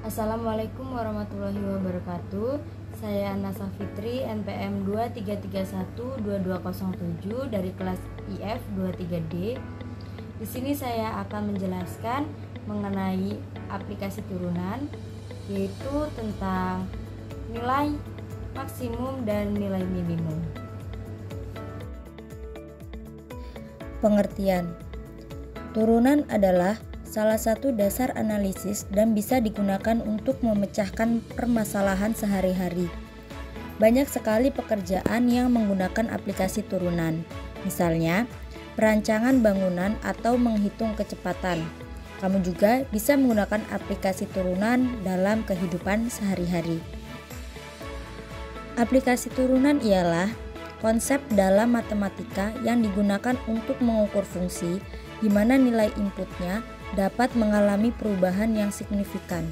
Assalamualaikum warahmatullahi wabarakatuh. Saya Anasa Fitri, NPM 23312207 dari kelas IF 23D. Di sini saya akan menjelaskan mengenai aplikasi turunan, yaitu tentang nilai maksimum dan nilai minimum. Pengertian. Turunan adalah salah satu dasar analisis dan bisa digunakan untuk memecahkan permasalahan sehari-hari. Banyak sekali pekerjaan yang menggunakan aplikasi turunan, misalnya perancangan bangunan atau menghitung kecepatan. Kamu juga bisa menggunakan aplikasi turunan dalam kehidupan sehari-hari. Aplikasi turunan ialah konsep dalam matematika yang digunakan untuk mengukur fungsi di mana nilai inputnya dapat mengalami perubahan yang signifikan.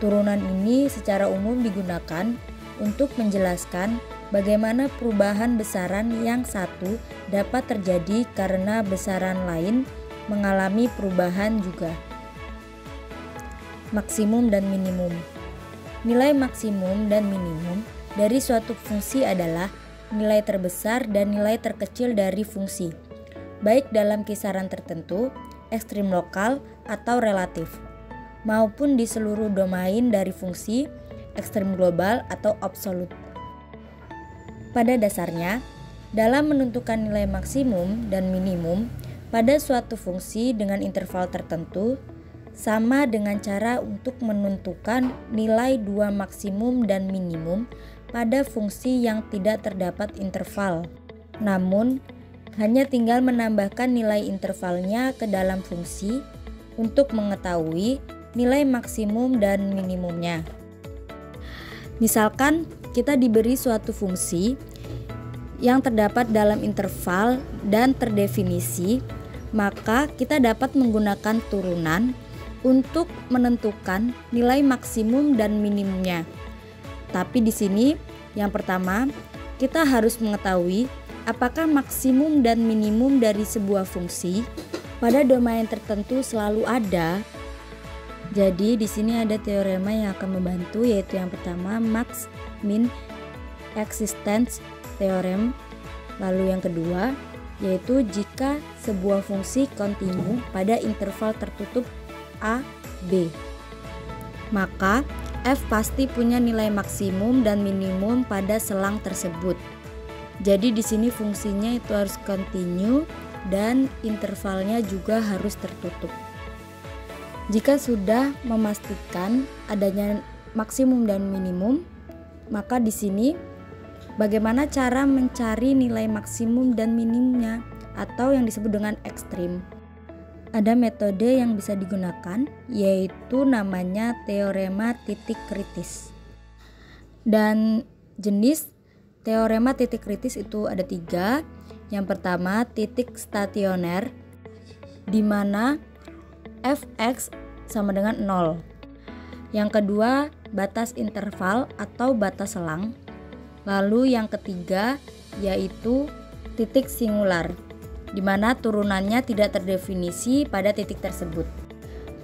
Turunan ini secara umum digunakan untuk menjelaskan bagaimana perubahan besaran yang satu dapat terjadi karena besaran lain mengalami perubahan juga. Maksimum dan minimum. Nilai maksimum dan minimum dari suatu fungsi adalah nilai terbesar dan nilai terkecil dari fungsi, baik dalam kisaran tertentu, ekstrim lokal atau relatif, maupun di seluruh domain dari fungsi, ekstrim global atau absolut. Pada dasarnya, dalam menentukan nilai maksimum dan minimum pada suatu fungsi dengan interval tertentu, sama dengan cara untuk menentukan nilai dua maksimum dan minimum pada fungsi yang tidak terdapat interval. Namun, hanya tinggal menambahkan nilai intervalnya ke dalam fungsi untuk mengetahui nilai maksimum dan minimumnya. Misalkan kita diberi suatu fungsi yang terdapat dalam interval dan terdefinisi, maka kita dapat menggunakan turunan untuk menentukan nilai maksimum dan minimumnya. Tapi di sini yang pertama, kita harus mengetahui apakah maksimum dan minimum dari sebuah fungsi pada domain tertentu selalu ada. Jadi di sini ada teorema yang akan membantu, yaitu yang pertama max min existence theorem. Lalu yang kedua yaitu jika sebuah fungsi kontinu pada interval tertutup a, b, maka f pasti punya nilai maksimum dan minimum pada selang tersebut. Jadi di sini fungsinya itu harus kontinu dan intervalnya juga harus tertutup. Jika sudah memastikan adanya maksimum dan minimum, maka di sini bagaimana cara mencari nilai maksimum dan minimumnya atau yang disebut dengan ekstrim. Ada metode yang bisa digunakan, yaitu namanya teorema titik kritis. Dan jenis teorema titik kritis itu ada 3. Yang pertama titik stasioner, di mana fx sama dengan 0. Yang kedua batas interval atau batas selang. Lalu yang ketiga yaitu titik singular, di mana turunannya tidak terdefinisi pada titik tersebut.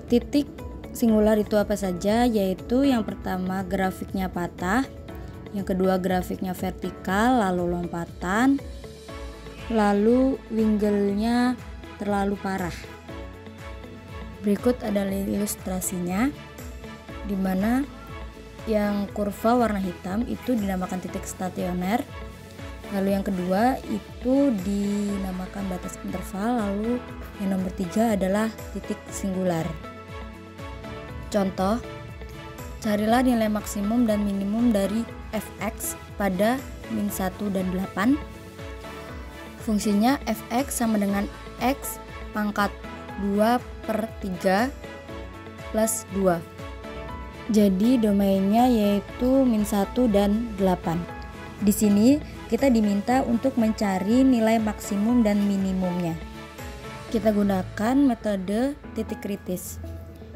Titik singular itu apa saja? Yaitu yang pertama grafiknya patah, yang kedua grafiknya vertikal lalu lompatan, lalu wingle-nya terlalu parah. Berikut adalah ilustrasinya, di mana yang kurva warna hitam itu dinamakan titik stasioner, lalu yang kedua itu dinamakan batas interval, lalu yang nomor 3 adalah titik singular. Contoh, carilah nilai maksimum dan minimum dari fx pada min 1 dan 8. Fungsinya fx sama dengan x pangkat 2/3 plus 2. Jadi domainnya yaitu min 1 dan 8. Di sini kita diminta untuk mencari nilai maksimum dan minimumnya. Kita gunakan metode titik kritis.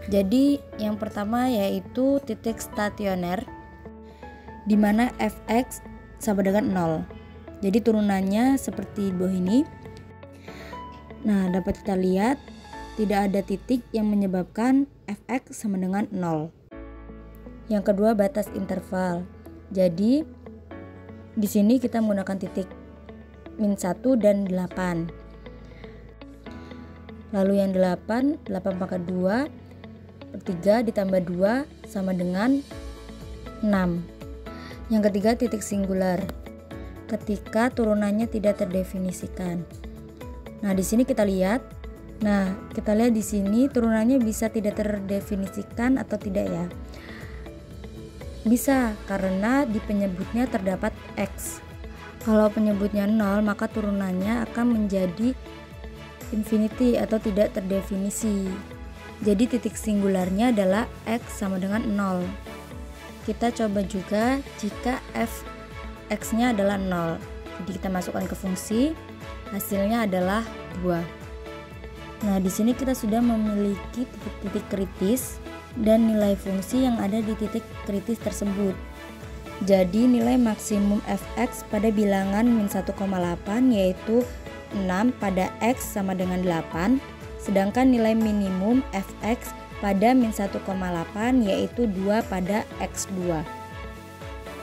Jadi yang pertama yaitu titik stasioner, di mana fx sama dengan 0. Jadi turunannya seperti di bawah ini. Nah, dapat kita lihat tidak ada titik yang menyebabkan fx sama dengan 0. Yang kedua batas interval. Jadi di sini kita menggunakan titik min 1 dan 8. Lalu yang 8 pangkat 2/3 ditambah 2 sama dengan 6. Yang ketiga titik singular. Ketika turunannya tidak terdefinisikan. Nah, di sini kita lihat. Di sini turunannya bisa tidak terdefinisikan atau tidak ya? Bisa, karena di penyebutnya terdapat X. Kalau penyebutnya 0, maka turunannya akan menjadi infinity atau tidak terdefinisi. Jadi titik singularnya adalah X sama dengan 0. Kita coba juga jika f X-nya adalah 0. Jadi kita masukkan ke fungsi, hasilnya adalah 2. Nah, di sini kita sudah memiliki titik-titik kritis dan nilai fungsi yang ada di titik kritis tersebut. Jadi nilai maksimum fx pada bilangan min 1,8 yaitu 6 pada x sama dengan 8, sedangkan nilai minimum fx pada min 1,8 yaitu 2 pada x2.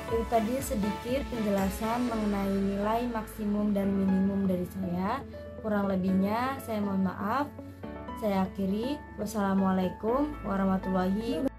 Itu tadi sedikit penjelasan mengenai nilai maksimum dan minimum dari saya. Kurang lebihnya saya mohon maaf. Saya akhiri. Wassalamualaikum warahmatullahi wabarakatuh.